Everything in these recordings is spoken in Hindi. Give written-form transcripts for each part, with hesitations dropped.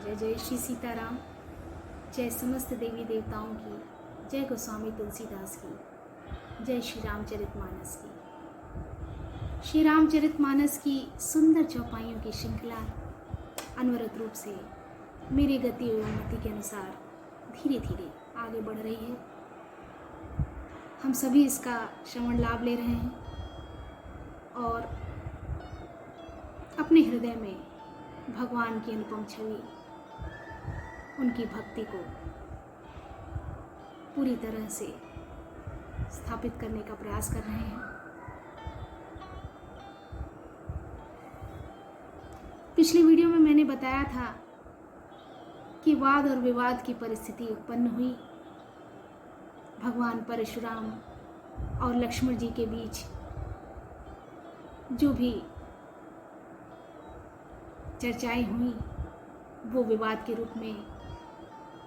जय जय श्री सीताराम। जय समस्त देवी देवताओं की, जय गोस्वामी तुलसीदास की, जय श्री रामचरितमानस की। श्री रामचरितमानस की सुंदर चौपाइयों की श्रृंखला अनवरत रूप से मेरी गति एवं मति के अनुसार धीरे धीरे आगे बढ़ रही है। हम सभी इसका श्रवण लाभ ले रहे हैं और अपने हृदय में भगवान की अनुपम छवि, उनकी भक्ति को पूरी तरह से स्थापित करने का प्रयास कर रहे हैं। पिछली वीडियो में मैंने बताया था कि वाद और विवाद की परिस्थिति उत्पन्न हुई भगवान परशुराम और लक्ष्मण जी के बीच। जो भी चर्चाएं हुई वो विवाद के रूप में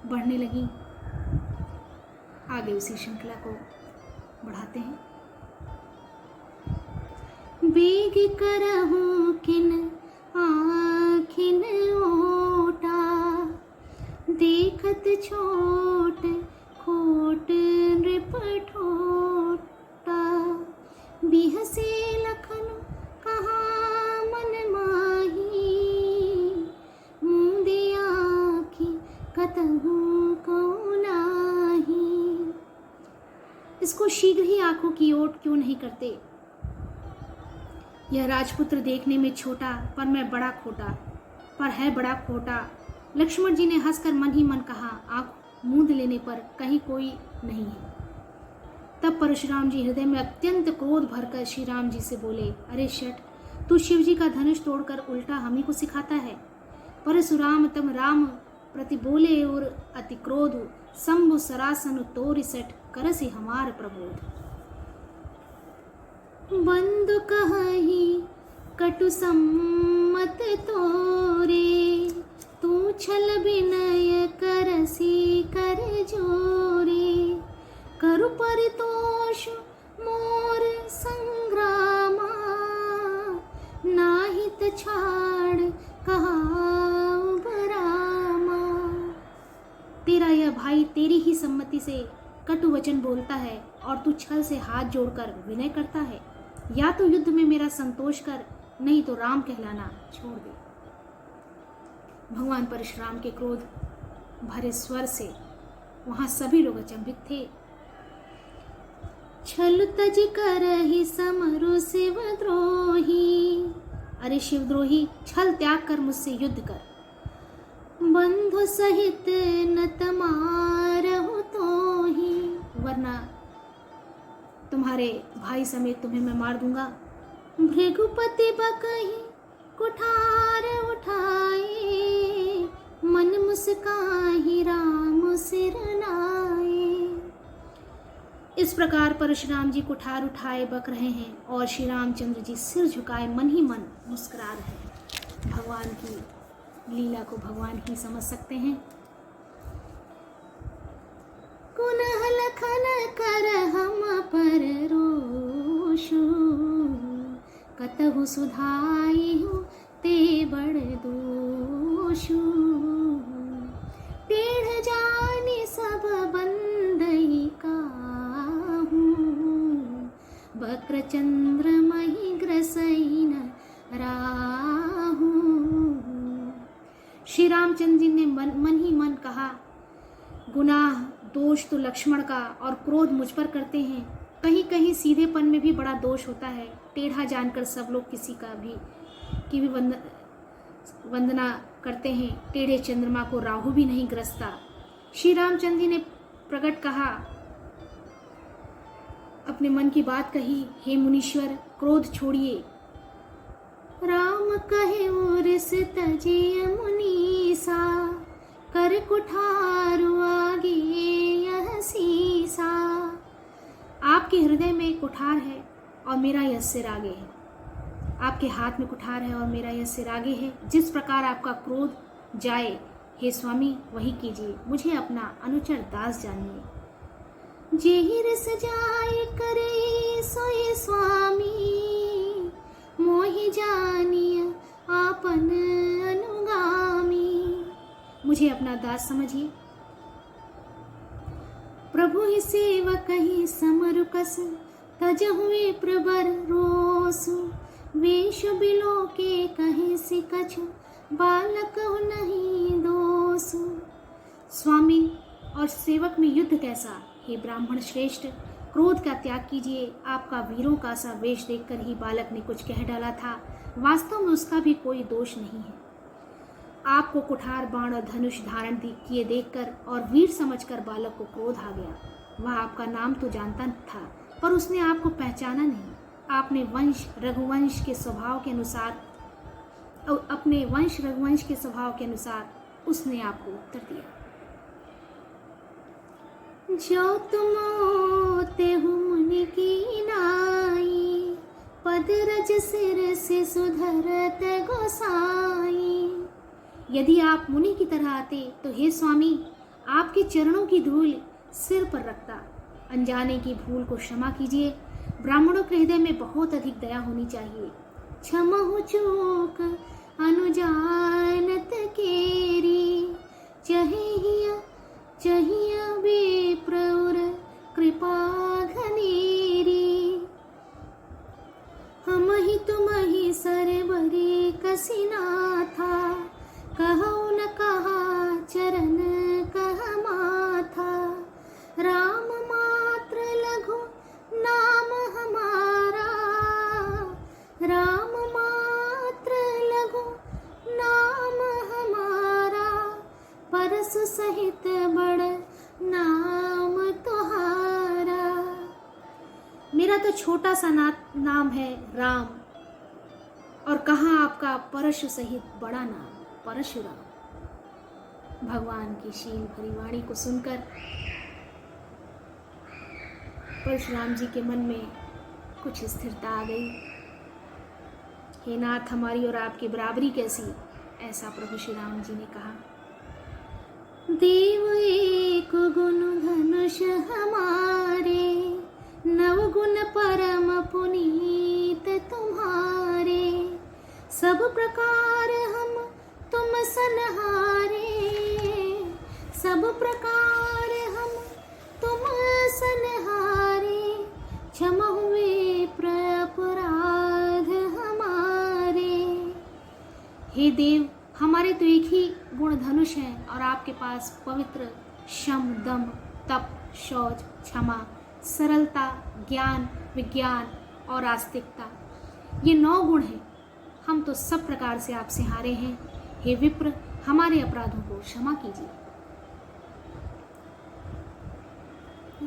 बढ़ने लगी। आगे उसी श्रृंखला को बढ़ाते हैं। बेग करहूं किन आखिन ओटा, देखत छोट खोट नृप ठोटा, बिहसे लखन कहाँ मन माही, मुंदे आँखि कतहु को नाही। इसको शीघ्र ही आंखों की ओट क्यों नहीं करते। यह राजपुत्र देखने में छोटा पर मैं बड़ा खोटा, पर है बड़ा खोटा। लक्ष्मण जी ने हंसकर मन ही मन कहा, आंख मूंद लेने पर कहीं कोई नहीं है। तब परशुराम जी हृदय में अत्यंत क्रोध भरकर श्री राम जी से बोले, अरे शठ, तू शिव जी का धनुष तोड़कर उल्टा हम ही को सिखाता है। परशुराम तम राम प्रति बोले और अति क्रोध, शंभु सरासन तोरि सठ, करसि हमार प्रबोध। बंधु कहि कटु सम्मत तोरे, तू छल विनय करसि कर जोरे, करु परितोष मोर संग्रामा, नाहित छाड़ कहाऊ बरामा। तेरा यह भाई तेरी ही सम्मति से कटु वचन बोलता है और तू छल से हाथ जोड़कर विनय करता है। या तो युद्ध में मेरा संतोष कर, नहीं तो राम कहलाना छोड़ दे। भगवान परशुराम के क्रोध भरे स्वर से वहां सभी लोग अचंभित थे। छल तज करहि समरु शिवद्रोही, अरे शिवद्रोही, छल त्याग कर मुझसे युद्ध कर। बंधु सहित न तमारहु तोही, वरना तुम्हारे भाई समेत तुम्हें मैं मार दूंगा। भृगुपति बकहि कुठार उठाए, मन मुस्काहि राम सिर नाए। इस प्रकार परशुराम जी कुठार उठाए बक रहे हैं और श्री रामचंद्र जी सिर झुकाए मन ही मन मुस्कुरा रहे हैं। भगवान की लीला को भगवान ही समझ सकते हैं। कुनह लखन कर हम पर रोषु, कतहु सुधाइहु ते बड़ दोषु। टेढ़ जानि सब बंदई काहू, वक्रचंद्र महि ग्रसई न राहू। श्री रामचंद्र जी ने मन ही मन कहा, गुनाह दोष तो लक्ष्मण का और क्रोध मुझ पर करते हैं। कहीं कहीं सीधेपन में भी बड़ा दोष होता है। टेढ़ा जानकर सब लोग किसी की भी वंदना करते हैं। टेढ़े चंद्रमा को राहु भी नहीं ग्रसता। श्री रामचंद्र जी ने प्रकट कहा, अपने मन की बात कही, हे मुनीश्वर, क्रोध छोड़िए। राम कहे और से तजिय मुनीसा, कर कुठारु आगे यह सीसा। आपके हृदय में कुठार है और मेरा यह सिर आगे है। आपके हाथ में कुठार है और मेरा यह सिर आगे है। जिस प्रकार आपका क्रोध जाए, हे स्वामी, वही कीजिए। मुझे अपना अनुचर दास जानिए। जेहि रस जाय करे सोई स्वामी, मोहि जानिय आपन अनुगामी। मुझे अपना दास समझिए। प्रभु ही सेवक ही समरु कस, तज हुए प्रबर रोसु, वेश बिलो के कहे से कछु, बालक नहीं दोसु। स्वामी और सेवक में युद्ध कैसा। हे ब्राह्मण श्रेष्ठ, क्रोध का त्याग कीजिए। आपका वीरों का सा वेश देखकर ही बालक ने कुछ कह डाला था, वास्तव में उसका भी कोई दोष नहीं है। आपको कुठार बाण और धनुष धारण किए देखकर और वीर समझकर बालक को क्रोध आ गया। वह आपका नाम तो जानता था, पर उसने आपको पहचाना नहीं। आपने वंश रघुवंश के स्वभाव के अनुसार अपने वंश रघुवंश के स्वभाव के अनुसार उसने आपको उत्तर दिया। जो तुम तेहु मुनि की नाई, पद रज सिर से सुधरत गोसाई। यदि आप मुनि की तरह आते तो हे स्वामी, आपके चरणों की धूल सिर पर रखता। अनजाने की भूल को क्षमा कीजिए। ब्राह्मणों के हृदय में बहुत अधिक दया होनी चाहिए। क्षमहु चूक अनुजानत केरी, चाहिया विप्रउर कृपा घनेरी। हम ही तुम ही सरबरी कसिना था, कहु न कहा चरण कह माथा। राम मात्र लघु नाम हमारा, राम मात्र लघु नाम हमारा। परसु सहित बड़ नाम तुम्हारा। मेरा तो छोटा सा नाम है राम, और कहाँ आपका परशु सहित बड़ा नाम परशुराम। भगवान की शील भरी वाणी को सुनकर परशुराम जी के मन में कुछ स्थिरता आ गई। हे नाथ, हमारी और आपकी बराबरी कैसी, ऐसा प्रभु श्री राम जी ने कहा। देव एक गुण धनुष हमारे, नव गुण परम पुनीत तुम्हारे। सब प्रकार हम तुम सनहारे, सब प्रकार हम तुम सनहारे। क्षमा हुए अपराध हमारे। हे देव, हमारे तो एक ही गुण धनुष है, और आपके पास पवित्र शम दम तप शौच क्षमा सरलता ज्ञान विज्ञान और आस्तिकता, ये 9 गुण हैं। हम तो सब प्रकार से आपसे हारे हैं। हे विप्र, हमारे अपराधों को क्षमा कीजिए।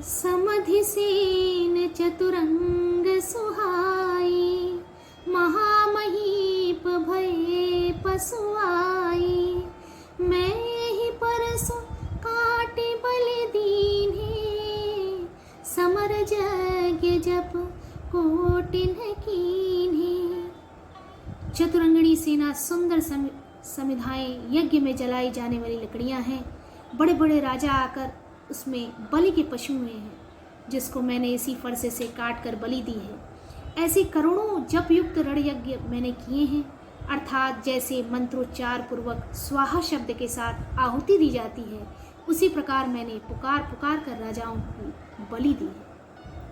समधिसेन चतुरंग सुहाई, महामहीप भये पशुआई। मैं ही परसु काटे बलि दीन्हे, समर यज्ञ जप कोटिन कीन्हे। चतुरंगणी सेना सुंदर समिधाएं यज्ञ में जलाई जाने वाली लकड़ियां हैं। बड़े बड़े राजा आकर उसमें बलि के पशु हुए हैं, जिसको मैंने इसी फरसे से काट कर बलि दी है। ऐसे करोड़ों जप युक्त रण यज्ञ मैंने किए हैं, अर्थात जैसे मंत्रोच्चार पूर्वक स्वाहा शब्द के साथ आहुति दी जाती है, उसी प्रकार मैंने पुकार पुकार कर राजाओं की बलि दी है।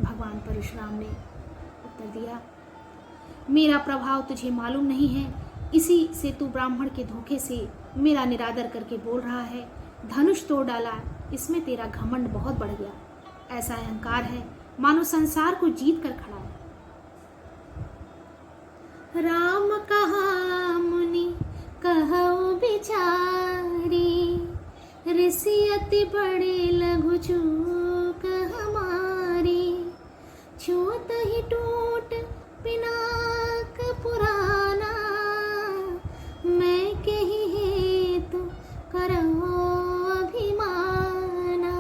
भगवान परशुराम ने उत्तर दिया, मेरा प्रभाव तुझे मालूम नहीं है, इसी से तू ब्राह्मण के धोखे से मेरा निरादर करके बोल रहा है। धनुष तोड़ डाला, इसमें तेरा घमंड बहुत बढ़ गया। ऐसा अहंकार है मानो संसार को जीत कर खड़ा है। राम कहा मुनि कहो बिचारी, ऋषि अति बड़े लघु चूक हमारी। छूत ही टूट पिनाक पुराना, मैं कही हेतु करो अभिमाना।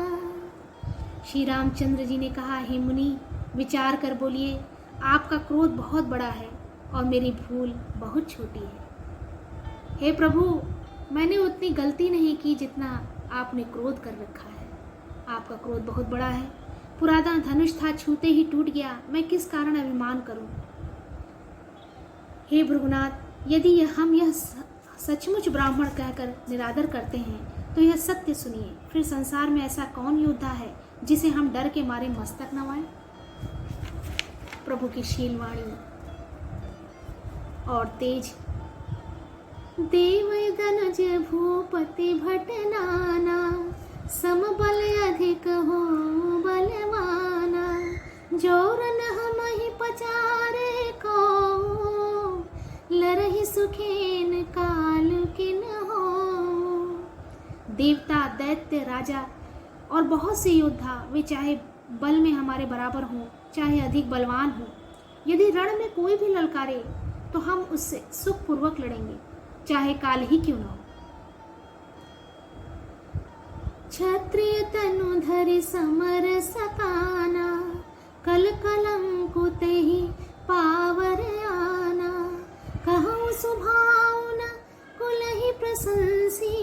श्री रामचंद्र जी ने कहा, हे मुनि, विचार कर बोलिए, आपका क्रोध बहुत बड़ा है और मेरी भूल बहुत छोटी है। हे प्रभु, मैंने उतनी गलती नहीं की जितना आपने क्रोध कर रखा है। आपका क्रोध बहुत बड़ा है। पुराना धनुष था, छूते ही टूट गया, मैं किस कारण अभिमान करूं। हे भृगुनाथ, यदि सचमुच ब्राह्मण कहकर निरादर करते हैं तो यह सत्य सुनिए, फिर संसार में ऐसा कौन योद्धा है जिसे हम डर के मारे मस्तक नवाएं। प्रभु की शीलवाणी और तेज। देव दनुज भूपति भट नाना, समबल अधिक हो बलवाना। जोर हम ही पचारे को, लरहि सुखेन काल किन हो। देवता, दैत्य, राजा और बहुत से योद्धा, वे चाहे बल में हमारे बराबर हों, चाहे अधिक बलवान हों, यदि रण में कोई भी ललकारे तो हम उससे सुखपूर्वक लड़ेंगे, चाहे काल ही क्यों न हो। क्षत्रिय तनु धरि समर सकाना, कल कलंकुत ही पावर आना। कहूँ सुभावना कुल ही प्रशंसी,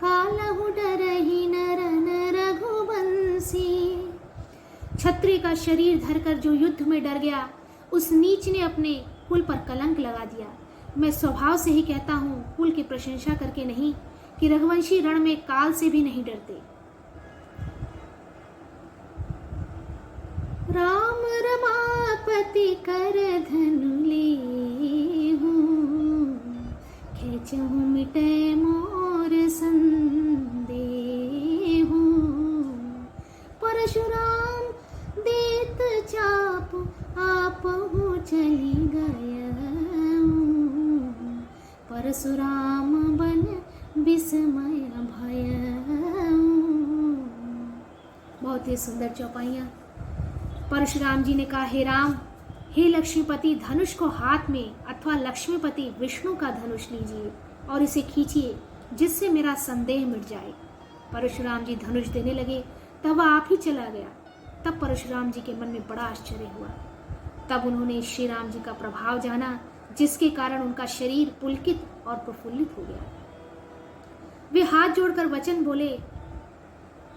कालहु डरहि नरन रघुवंशी। क्षत्रिय का शरीर धरकर जो युद्ध में डर गया, उस नीच ने अपने कुल पर कलंक लगा दिया। मैं स्वभाव से ही कहता हूँ, कुल की प्रशंसा करके नहीं, कि रघुवंशी रण में काल से भी नहीं डरते। राम रमापति कर धनु लेहूं, खेचहु मिटे मोर संदेहूं। परशुराम देत चाप, आपहु चली गयऊं। परशुराम बन विस्मय भयऊं। बहुत ही सुंदर चौपाइयाँ। परशुराम जी ने कहा, हे राम, हे लक्ष्मीपति, धनुष को हाथ में अथवा लक्ष्मीपति विष्णु का धनुष लीजिए और इसे खींचिए, जिससे मेरा संदेह मिट जाए। परशुराम जी धनुष देने लगे, तब वह आप ही चला गया। तब परशुराम जी के मन में बड़ा आश्चर्य हुआ। तब उन्होंने श्री राम जी का प्रभाव जाना, जिसके कारण उनका शरीर पुलकित और प्रफुल्लित हो गया। वे हाथ जोड़कर वचन बोले,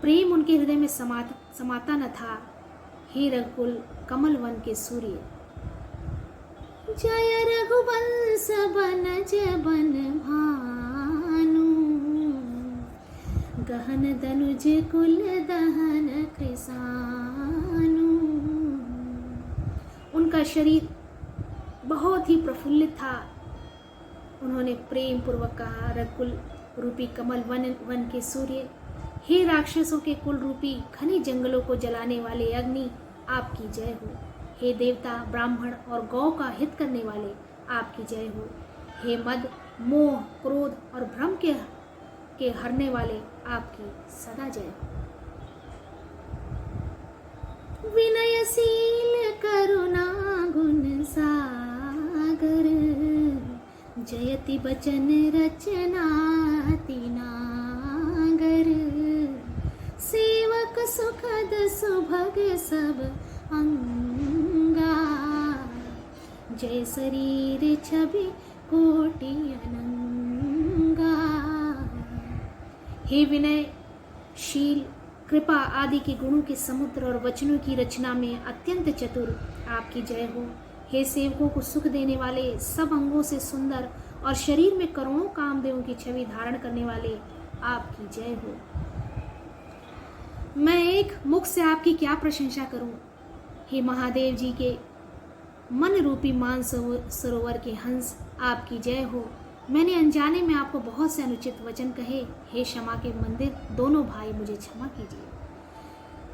प्रेम उनके हृदय में समाता न था। हे रघुकुल कमल वन के सूर्य, जय रघुवंश बनज बन भानु। गहन दनुज कुल दहन कृसानु। उनका शरीर बहुत ही प्रफुल्लित था। उन्होंने प्रेम पूर्वक कहा, रघुकुल रूपी कमल वन के सूर्य, हे राक्षसों के कुल रूपी घने जंगलों को जलाने वाले अग्नि, आपकी जय हो। हे देवता, ब्राह्मण और गौ का हित करने वाले, आपकी जय हो। हे मद, मोह, क्रोध और भ्रम के हरने वाले, आपकी सदा जय हो। विनयशील करुणा गुण सागर, जयति बचन रचनाति नागर। सेवक सुखद सुभग सब अंगा, जय शरीर छवि कोटि अनंगा। हे विनयशील, कृपा आदि के गुणों के समुद्र और वचनों की रचना में अत्यंत चतुर, आपकी जय हो। हे सेवकों को सुख देने वाले, सब अंगों से सुंदर और शरीर में करोड़ों कामदेवों की छवि धारण करने वाले, आपकी जय हो। मैं एक मुख से आपकी क्या प्रशंसा करूं। हे महादेव जी के मन रूपी मान सरोवर के हंस, आपकी जय हो। मैंने अनजाने में आपको बहुत से अनुचित वचन कहे। हे क्षमा के मंदिर दोनों भाई, मुझे क्षमा कीजिए।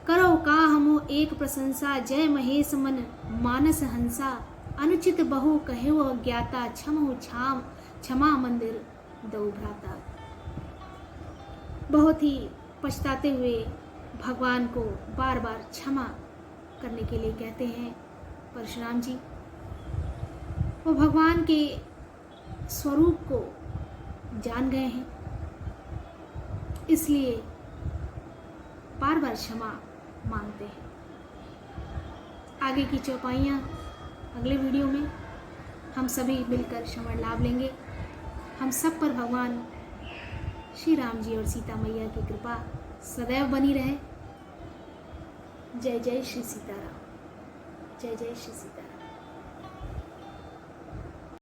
करो का हमो एक प्रशंसा, जय महेश मन मानस हंसा। अनुचित बहु कहे वो अज्ञाता, क्षमो क्षमा मंदिर दो भ्राता। बहुत ही पछताते हुए भगवान को बार बार क्षमा करने के लिए कहते हैं परशुराम जी। वो भगवान के स्वरूप को जान गए हैं, इसलिए बार बार क्षमा मांगते हैं। आगे की चौपाइयाँ अगले वीडियो में हम सभी मिलकर श्रवण लाभ लेंगे। हम सब पर भगवान श्री राम जी और सीता मैया की कृपा सदैव बनी रहे। जय जय श्री सीताराम। जय जय श्री सीताराम।